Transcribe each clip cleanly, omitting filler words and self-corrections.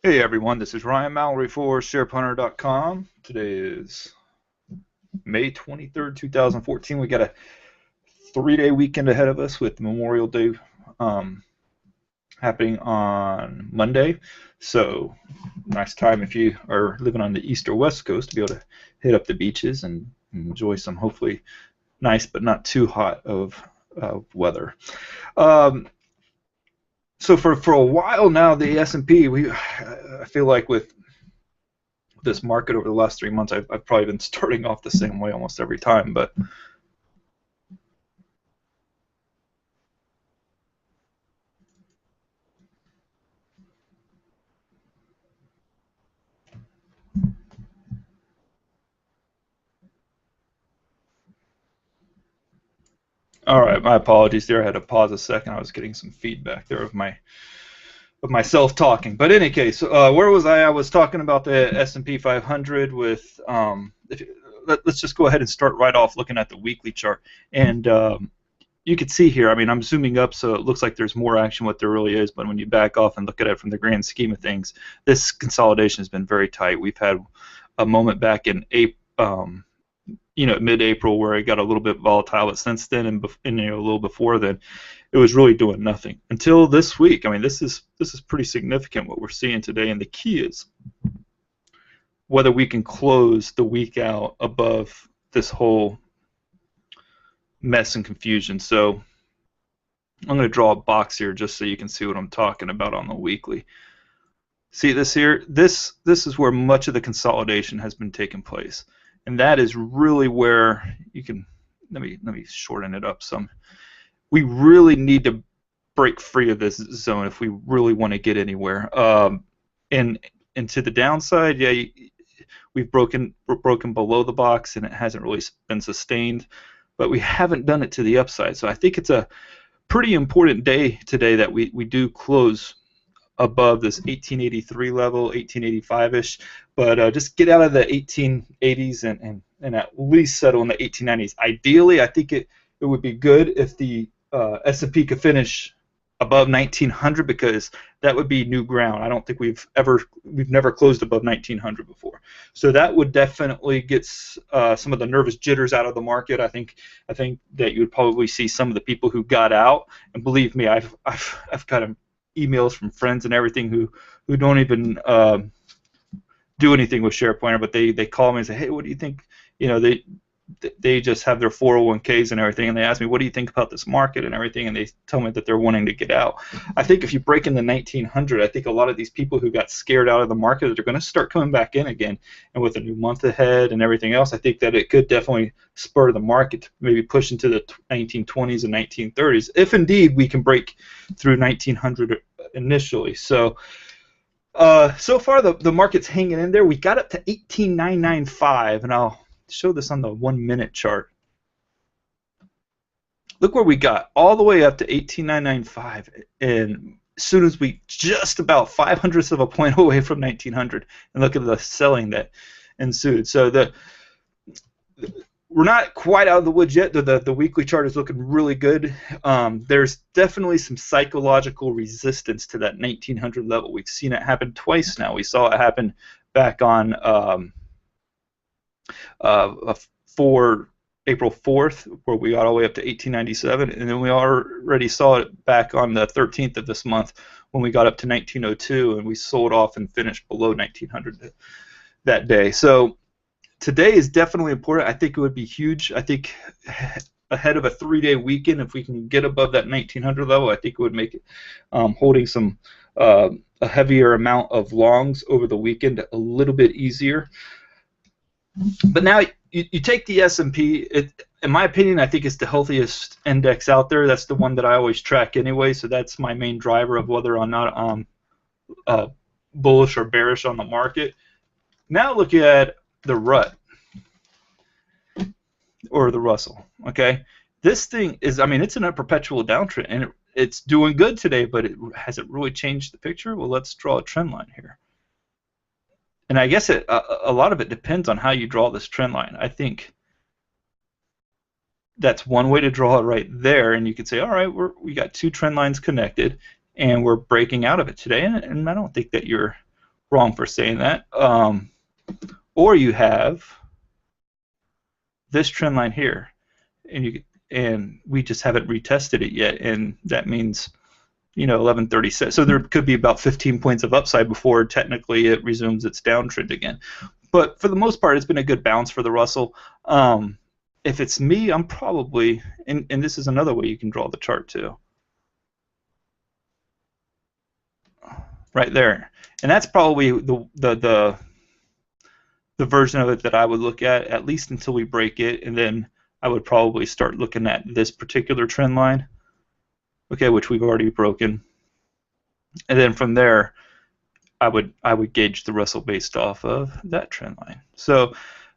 Hey everyone, this is Ryan Mallory for SharePunter.com. Today is May 23rd, 2014. We got a 3-day weekend ahead of us with Memorial Day um, happening on Monday. So, nice time if you are living on the east or west coast to be able to hit up the beaches and enjoy some hopefully nice but not too hot of weather. Um, so for a while now, the S&P, I feel like with this market over the last 3 months, I've probably been starting off the same way almost every time. But all right, my apologies there. I had to pause a second. I was getting some feedback there of myself talking. But in any case, where was I? I was talking about the S&P 500 with. Let's just go ahead and start right off looking at the weekly chart. And you can see here, I mean, I'm zooming up, so it looks like there's more action what there really is. But when you back off and look at it from the grand scheme of things, this consolidation has been very tight. We've had a moment back in April. Mid-April where it got a little bit volatile, but since then and a little before then, it was really doing nothing until this week. I mean, this is pretty significant what we're seeing today, and the key is whether we can close the week out above this whole mess and confusion. So I'm going to draw a box here just so you can see what I'm talking about on the weekly. See this here? This is where much of the consolidation has been taking place. And that is really where you can let me shorten it up some. We really need to break free of this zone if we really want to get anywhere. And to the downside, yeah, we're broken below the box, and it hasn't really been sustained. But we haven't done it to the upside. So I think it's a pretty important day today that we do close above this 1883 level, 1885-ish, but just get out of the 1880s and at least settle in the 1890s. Ideally, I think it would be good if the S&P could finish above 1900 because that would be new ground. I don't think we've never closed above 1900 before. So that would definitely get some of the nervous jitters out of the market. I think that you would probably see some of the people who got out, and believe me, I've got them emails from friends and everything who don't even do anything with SharePointer, but they call me and say, hey, what do you think? They just have their 401ks and everything, and they ask me, what do you think about this market and everything, and they tell me that they're wanting to get out. I think if you break in the 1900, I think a lot of these people who got scared out of the market are going to start coming back in again, and with a new month ahead and everything else, I think that it could definitely spur the market to maybe push into the 1920s and 1930s, if indeed we can break through 1900 initially. So far the market's hanging in there. We got up to 18995, and I'll show this on the 1 minute chart. Look where we got all the way up to 18995, and as soon as we just about 500ths of a point away from 1900, and look at the selling that ensued. So we're not quite out of the woods yet. The weekly chart is looking really good. There's definitely some psychological resistance to that 1900 level. We've seen it happen twice now. We saw it happen back on for April 4th, where we got all the way up to 1897, and then we already saw it back on the 13th of this month when we got up to 1902, and we sold off and finished below 1900 that day. So today is definitely important. I think it would be huge. I think ahead of a 3-day weekend, if we can get above that 1900 level, I think it would make it holding some a heavier amount of longs over the weekend a little bit easier. But now you take the S&P. In my opinion, I think it's the healthiest index out there. That's the one that I always track anyway. So that's my main driver of whether or not I'm bullish or bearish on the market. Now look at the rut or the Russell. Okay, this thing is, I mean, it's in a perpetual downtrend, and it's doing good today. But has it really changed the picture? Well, let's draw a trend line here. And I guess a lot of it depends on how you draw this trend line. I think that's one way to draw it right there, and you could say, all right, we got two trend lines connected, and we're breaking out of it today. And I don't think that you're wrong for saying that. Or you have this trend line here, and we just haven't retested it yet, and that means 1136. So there could be about 15 points of upside before technically it resumes its downtrend again. But for the most part, it's been a good bounce for the Russell. If it's me, I'm probably, and this is another way you can draw the chart too. Right there. And that's probably the version of it that I would look at least until we break it, and then I would probably start looking at this particular trend line, okay, which we've already broken. And then from there, I would gauge the Russell based off of that trend line. So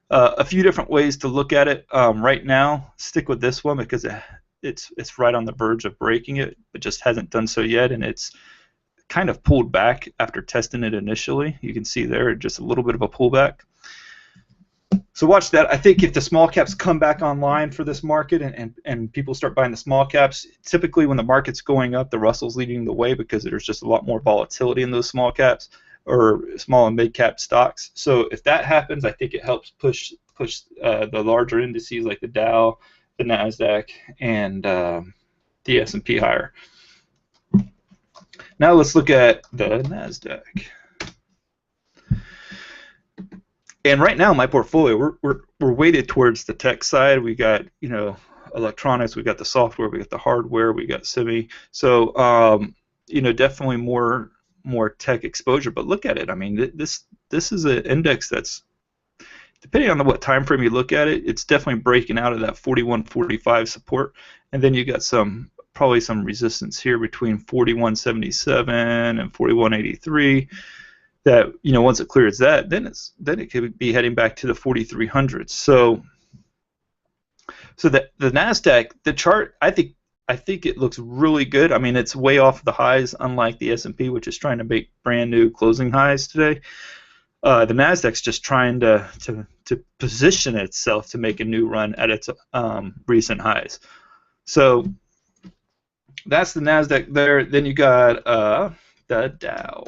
a few different ways to look at it. Right now, stick with this one because it's right on the verge of breaking it, but just hasn't done so yet, and it's kind of pulled back after testing it initially. You can see there just a little bit of a pullback. So watch that. I think if the small caps come back online for this market and people start buying the small caps, typically when the market's going up, the Russell's leading the way because there's just a lot more volatility in those small caps or small and mid cap stocks. So if that happens, I think it helps push the larger indices like the Dow, the Nasdaq, and the S&P higher. Now let's look at the Nasdaq. And right now, my portfolio, we're weighted towards the tech side. We got electronics, we got the software, we got the hardware, we got semi. So definitely more tech exposure. But look at it. I mean, this is an index that's, depending on what time frame you look at it, it's definitely breaking out of that 41.45 support, and then you got probably some resistance here between 41.77 and 41.83. That once it clears that, then it could be heading back to the 4,300s. So the Nasdaq, the chart, I think it looks really good. I mean, it's way off the highs, unlike the S&P, which is trying to make brand new closing highs today. The Nasdaq's just trying to position itself to make a new run at its recent highs. So that's the Nasdaq there. Then you got the Dow.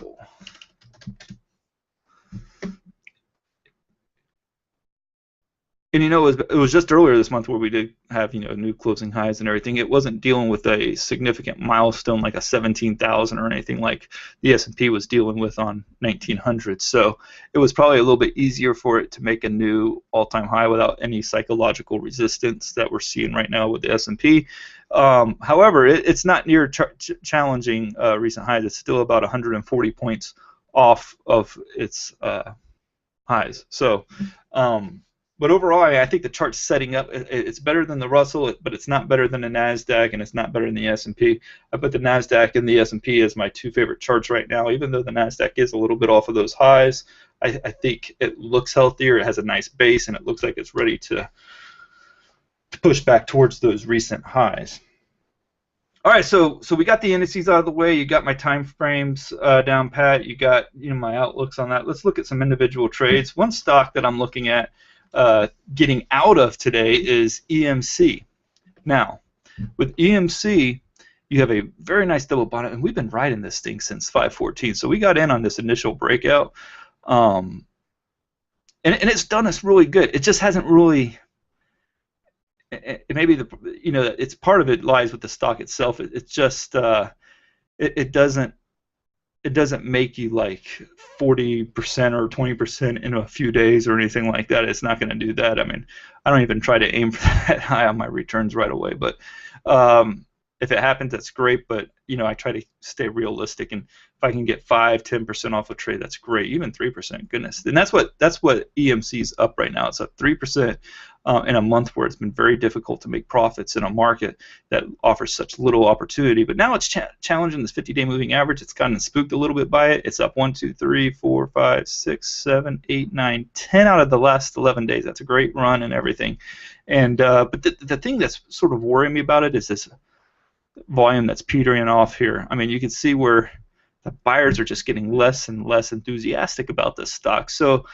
And it was just earlier this month where we did have new closing highs and everything. It wasn't dealing with a significant milestone like a 17,000 or anything like the S&P was dealing with on 1900. So it was probably a little bit easier for it to make a new all-time high without any psychological resistance that we're seeing right now with the S&P. However, it's not near challenging recent highs. It's still about 140 points off of its highs. So. But overall, I think the chart's setting up. It's better than the Russell, but it's not better than the Nasdaq, and it's not better than the S&P. I put the Nasdaq and the S&P as my two favorite charts right now. Even though the Nasdaq is a little bit off of those highs, I think it looks healthier. It has a nice base, and it looks like it's ready to push back towards those recent highs. All right, so we got the indices out of the way. You got my time frames down pat. You got my outlooks on that. Let's look at some individual trades. One stock that I'm looking at getting out of today is EMC. Now, with EMC, you have a very nice double bottom, and we've been riding this thing since 514. So we got in on this initial breakout, and it's done us really good. It just hasn't really. Maybe it's part of it lies with the stock itself. It's just it doesn't make you like 40% or 20% in a few days or anything like that. It's not going to do that. I mean, I don't even try to aim for that high on my returns right away. But if it happens, that's great. But I try to stay realistic, and if I can get 5-10% off a trade, that's great. Even 3%, goodness. And that's what EMC is up right now. It's up 3% in a month where it's been very difficult to make profits in a market that offers such little opportunity. But now it's challenging this 50-day moving average. It's gotten spooked a little bit by it. It's up 1, 2, 3, 4, 5, 6, 7, 8, 9, 10 out of the last 11 days. That's a great run and everything. And but the thing that's sort of worrying me about it is this volume that's petering off here. I mean, you can see where the buyers are just getting less and less enthusiastic about this stock. So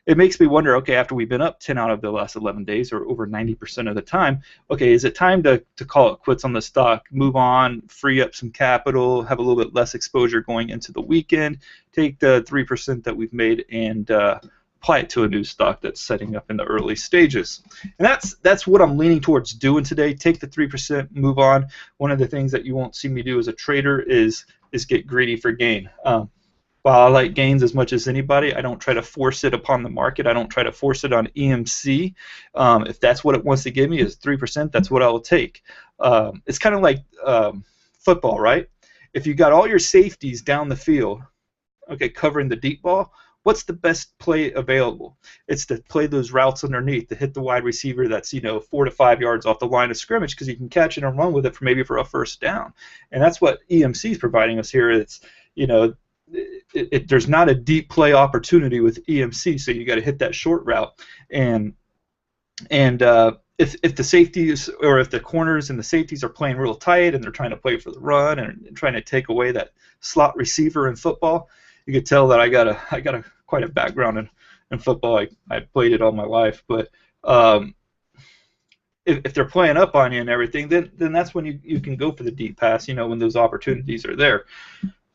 it makes me wonder, okay, after we've been up 10 out of the last 11 days, or over 90% of the time, okay, is it time to call it quits on the stock, move on, free up some capital, have a little bit less exposure going into the weekend, take the 3% that we've made and apply it to a new stock that's setting up in the early stages? And that's what I'm leaning towards doing today. Take the 3%, move on. One of the things that you won't see me do as a trader is get greedy for gain. While I like gains as much as anybody, I don't try to force it upon the market. I don't try to force it on EMC. If that's what it wants to give me is 3%, that's what I will take. It's kind of like football, right? If you got all your safeties down the field, okay, covering the deep ball, what's the best play available? It's to play those routes underneath, to hit the wide receiver that's 4 to 5 yards off the line of scrimmage, because you can catch it and run with it for maybe a first down. And that's what EMC is providing us here. It's there's not a deep play opportunity with EMC, so you got to hit that short route. And if the safeties, or if the corners and the safeties are playing real tight and they're trying to play for the run and trying to take away that slot receiver in football, you could tell that I got quite a background in football. I played it all my life, but if they're playing up on you and everything, then that's when you can go for the deep pass. When those opportunities are there.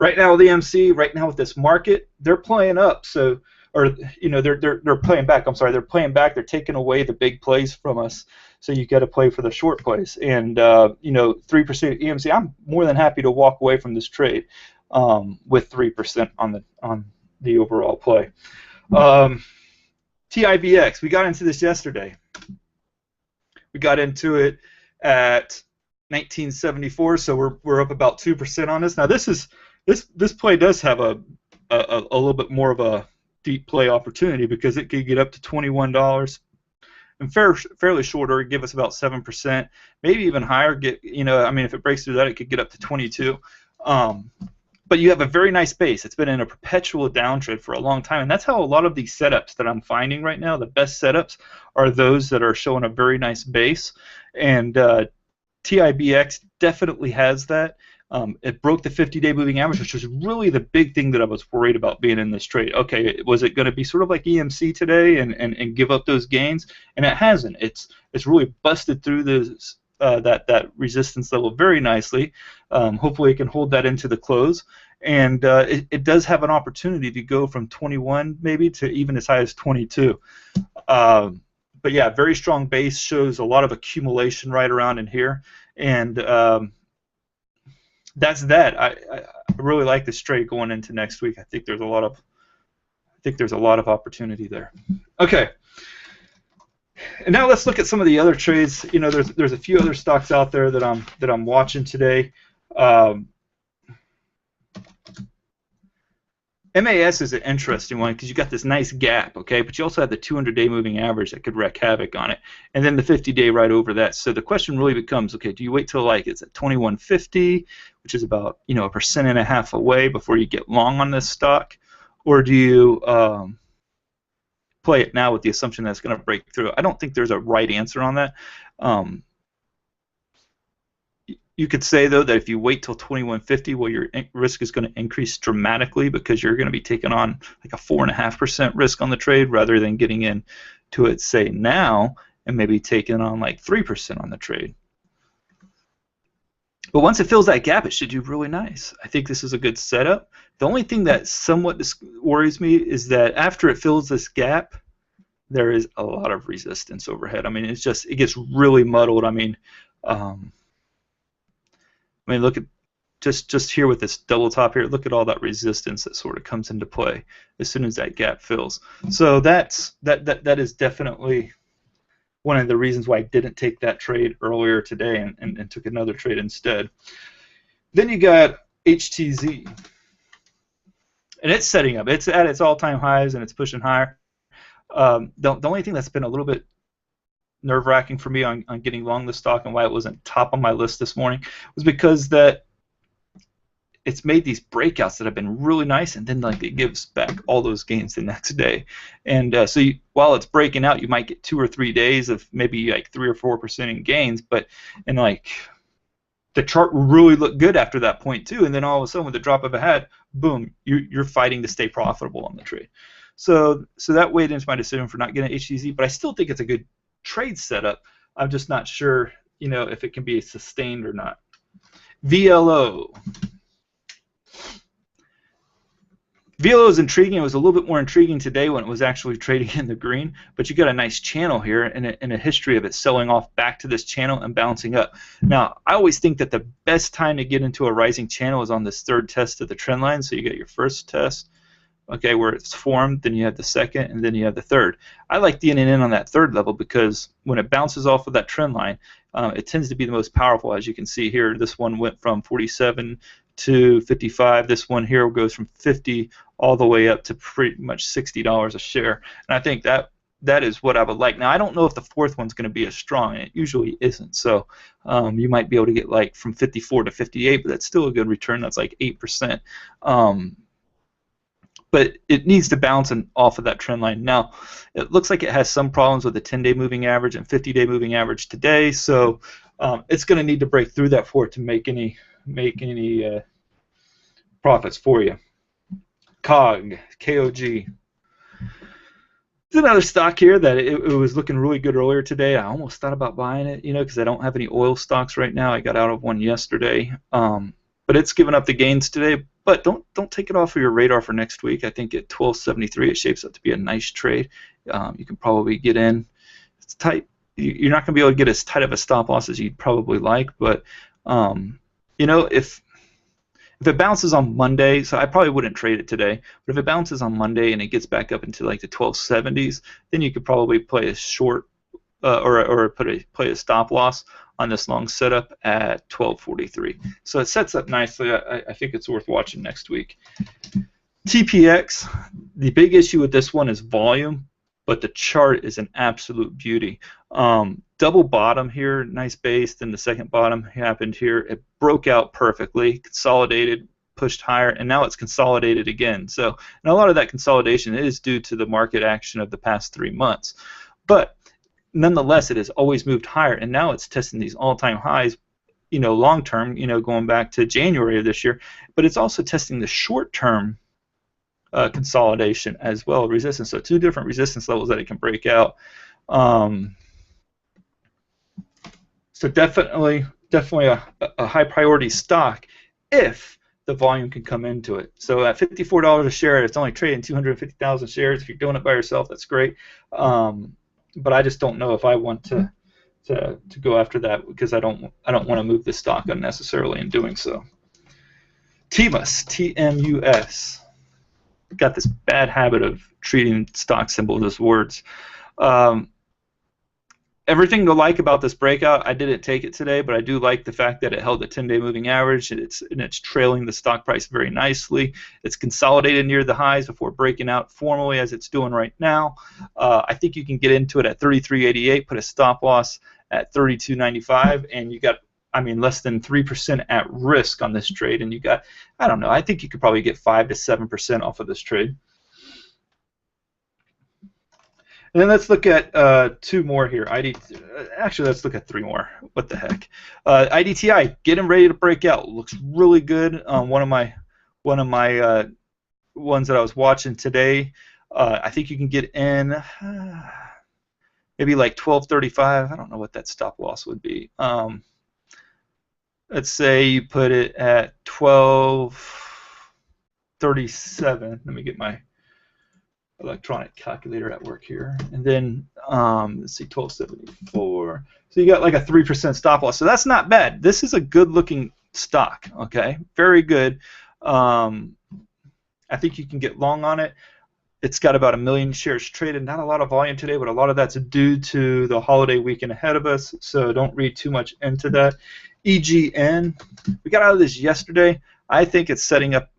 Right now with EMC, right now with this market, they're playing up. So, or they're playing back. I'm sorry, they're playing back. They're taking away the big plays from us. So you got to play for the short plays. And 3% EMC, I'm more than happy to walk away from this trade with 3% on the overall play. TIVX, we got into this yesterday. We got into it at 1974, so we're up about 2% on this. Now this play does have a little bit more of a deep play opportunity, because it could get up to $21 and fairly short order, give us about 7%, maybe even higher. If it breaks through that, it could get up to 22. But you have a very nice base. It's been in a perpetual downtrend for a long time, and that's how a lot of these setups that I'm finding right now, the best setups, are those that are showing a very nice base. And TIBX definitely has that. It broke the 50-day moving average, which was really the big thing that I was worried about being in this trade. Okay, was it going to be sort of like EMC today and give up those gains? And it hasn't. It's really busted through this that resistance level very nicely. Hopefully it can hold that into the close. And it does have an opportunity to go from 21 maybe to even as high as 22. But yeah, very strong base, shows a lot of accumulation right around in here. And that's that. I really like this trade going into next week. I think there's a lot of opportunity there. Okay. And now let's look at some of the other trades. There's a few other stocks out there that I'm watching today. MAS is an interesting one because you got this nice gap, okay, but you also have the 200-day moving average that could wreak havoc on it, and then the 50-day right over that. So the question really becomes, okay, do you wait till it's at 2150, which is about 1.5% away before you get long on this stock, or do you play it now with the assumption that it's going to break through? I don't think there's a right answer on that. You could say, though, that if you wait till 2150, well, your risk is going to increase dramatically because you're going to be taking on like a 4.5% risk on the trade rather than getting into it, say, now and maybe taking on like 3% on the trade. But once it fills that gap, it should do really nice. I think this is a good setup. The only thing that somewhat worries me is that after it fills this gap, there is a lot of resistance overhead. I mean, it gets really muddled. I mean, look at just here with this double top here. Look at all that resistance that sort of comes into play as soon as that gap fills. So that is definitely one of the reasons why I didn't take that trade earlier today and took another trade instead. Then you got HTZ, and it's setting up. It's at its all-time highs and it's pushing higher. The only thing that's been a little bit nerve-wracking for me on getting long the stock and why it wasn't top on my list this morning was because that it's made these breakouts that have been really nice, and then it gives back all those gains the next day. And so while it's breaking out, you might get 2 or 3 days of maybe like 3 or 4% in gains, but the chart really looked good after that point too, and then all of a sudden with the drop of a hat, boom, you're fighting to stay profitable on the trade. So that weighed into my decision for not getting HTZ, but I still think it's a good trade setup. I'm just not sure, if it can be sustained or not. VLO. VLO is intriguing. It was a little bit more intriguing today when it was actually trading in the green, but you got a nice channel here and a history of it selling off back to this channel and bouncing up. Now, I always think that the best time to get into a rising channel is on this third test of the trend line. So you get your first test, okay, where it's formed, then you have the second, and then you have the third. I like getting in on that third level because when it bounces off of that trend line, it tends to be the most powerful. As you can see here, this one went from 47 to 55. This one here goes from 50 all the way up to pretty much $60 a share. And I think that is what I would like. Now, I don't know if the fourth one's going to be as strong, and it usually isn't. So you might be able to get like from 54 to 58, but that's still a good return. That's like 8%. But it needs to bounce off of that trend line. Now, it looks like it has some problems with the 10-day moving average and 50-day moving average today, so it's going to need to break through that for it to make any profits for you. KOG. It's another stock here that it was looking really good earlier today. I almost thought about buying it, because I don't have any oil stocks right now. I got out of one yesterday, but it's given up the gains today. But don't take it off of your radar for next week. I think at 12.73 it shapes up to be a nice trade. You can probably get in. It's tight. You're not going to be able to get as tight of a stop loss as you'd probably like, but if it bounces on Monday, so I probably wouldn't trade it today, but if it bounces on Monday and it gets back up into like the 1270s, then you could probably play a short or play a stop loss on this long setup at 1243. So it sets up nicely. I think it's worth watching next week. TPX, the big issue with this one is volume, but the chart is an absolute beauty. Double bottom here, nice base, then the second bottom happened here. It broke out perfectly, consolidated, pushed higher, and now it's consolidated again. So, and a lot of that consolidation is due to the market action of the past 3 months. But nonetheless, it has always moved higher, and now it's testing these all-time highs, long term, going back to January of this year. But it's also testing the short-term consolidation as well, resistance. So two different resistance levels that it can break out. So definitely a high priority stock if the volume can come into it. So at $54 a share, it's only trading 250,000 shares. If you're doing it by yourself, that's great. But I just don't know if I want to go after that because I don't want to move the stock unnecessarily in doing so. TMUS, T-M-U-S. Got this bad habit of treating stock symbols as words. Everything to like about this breakout, I didn't take it today, but I do like the fact that it held the 10-day moving average, and it's trailing the stock price very nicely. It's consolidated near the highs before breaking out formally as it's doing right now. I think you can get into it at 33.88, put a stop loss at 32.95, and you got, less than 3% at risk on this trade, and you got, I think you could probably get 5 to 7% off of this trade. And then let's look at two more here. Actually, let's look at three more. What the heck? IDTI, getting ready to break out. Looks really good. One of my ones that I was watching today. I think you can get in maybe like 12.35. I don't know what that stop loss would be. Let's say you put it at 12.37. Let me get my electronic calculator at work here, and then let's see, 12.74. So you got like a 3% stop loss. So that's not bad. This is a good-looking stock. Okay, very good. I think you can get long on it. It's got about 1 million shares traded. Not a lot of volume today, but a lot of that's due to the holiday weekend ahead of us. So don't read too much into that. EGN, we got out of this yesterday. I think it's setting up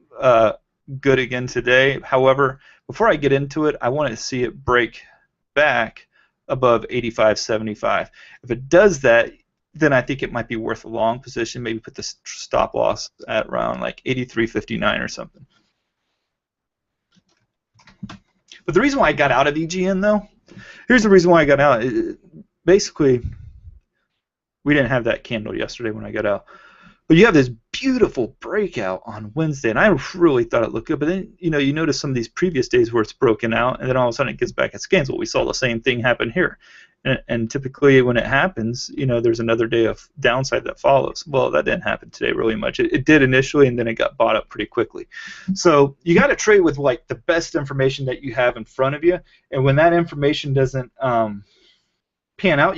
good again today. However, before I get into it, I want to see it break back above 85.75. If it does that, then I think it might be worth a long position. Maybe put the stop loss at around like 83.59 or something. But the reason why I got out of EGN, though, here's the reason why I got out. Basically, we didn't have that candle yesterday when I got out. But you have this beautiful breakout on Wednesday, and I really thought it looked good. But then, you notice some of these previous days where it's broken out, and then all of a sudden it gets back at scans. Well, we saw the same thing happen here. And typically when it happens, there's another day of downside that follows. Well, that didn't happen today really much. It did initially, and then it got bought up pretty quickly. So you got to trade with like the best information that you have in front of you. And when that information doesn't pan out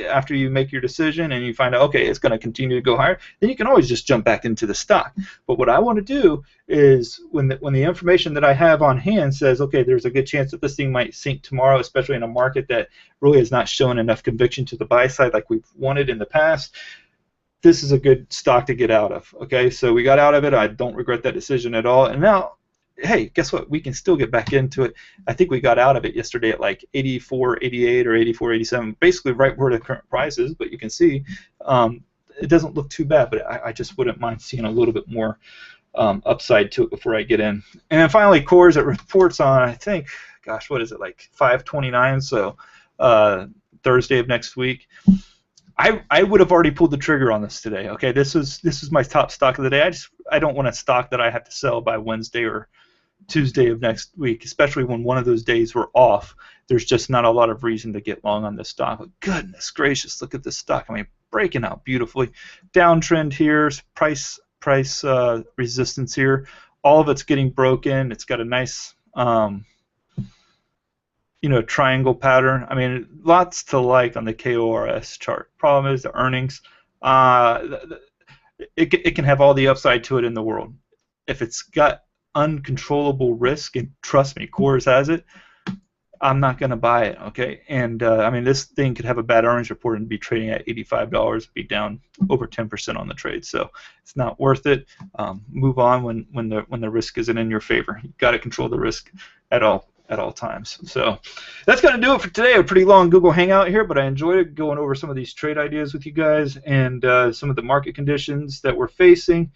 after you make your decision and you find out, okay, it's going to continue to go higher, then you can always just jump back into the stock. But what I want to do is when the information that I have on hand says, okay, there's a good chance that this thing might sink tomorrow, especially in a market that really has not shown enough conviction to the buy side like we've wanted in the past, this is a good stock to get out of. Okay, so we got out of it. I don't regret that decision at all. And now, hey, guess what? We can still get back into it. I think we got out of it yesterday at like 84.88 or 84.87, basically right where the current price is. But you can see it doesn't look too bad, but I just wouldn't mind seeing a little bit more upside to it before I get in. And then finally, cores, it reports on, I think, gosh, what is it, like 5/29, so Thursday of next week. I would have already pulled the trigger on this today. Okay, this is my top stock of the day. I don't want a stock that I have to sell by Wednesday or Tuesday of next week, especially when one of those days we're off. There's just not a lot of reason to get long on this stock. But goodness gracious, look at this stock. I mean, breaking out beautifully. Downtrend here, price resistance here. All of it's getting broken. It's got a nice triangle pattern. I mean, lots to like on the KORS chart. Problem is the earnings. It can have all the upside to it in the world. If it's got uncontrollable risk, and trust me, Coors has it, I'm not going to buy it, okay? And I mean, this thing could have a bad earnings report and be trading at $85, be down over 10% on the trade. So it's not worth it. Move on when the risk isn't in your favor. You've got to control the risk at all times. So that's going to do it for today. A pretty long Google Hangout here, but I enjoyed it going over some of these trade ideas with you guys and some of the market conditions that we're facing.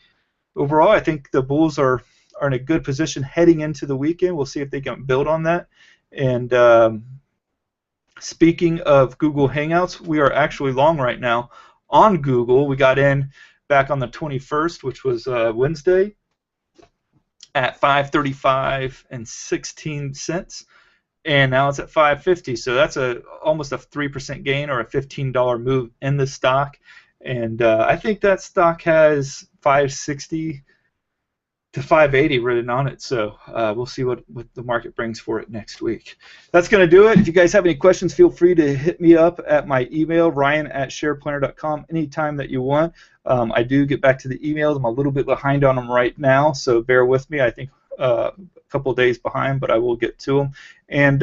Overall, I think the bulls are in a good position heading into the weekend. We'll see if they can build on that. And speaking of Google Hangouts, we are actually long right now on Google. We got in back on the 21st, which was Wednesday, at 535.16 cents, and now it's at 550. So that's almost a 3% gain or a $15 move in the stock. And I think that stock has 560 to 580 written on it. So we'll see what the market brings for it next week. That's going to do it. If you guys have any questions, feel free to hit me up at my email, ryan@shareplanner.com, anytime that you want. I do get back to the emails. I'm a little bit behind on them right now, so bear with me. I think a couple of days behind, but I will get to them. And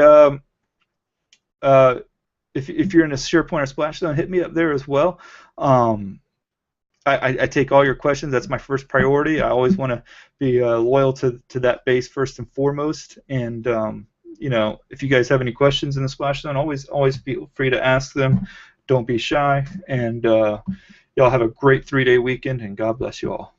if you're in a SharePoint or Splashdown, hit me up there as well. I take all your questions. That's my first priority. I always want to be loyal to that base first and foremost. And if you guys have any questions in the Splashdown, always feel free to ask them. Don't be shy. And y'all have a great 3-day weekend, and God bless you all.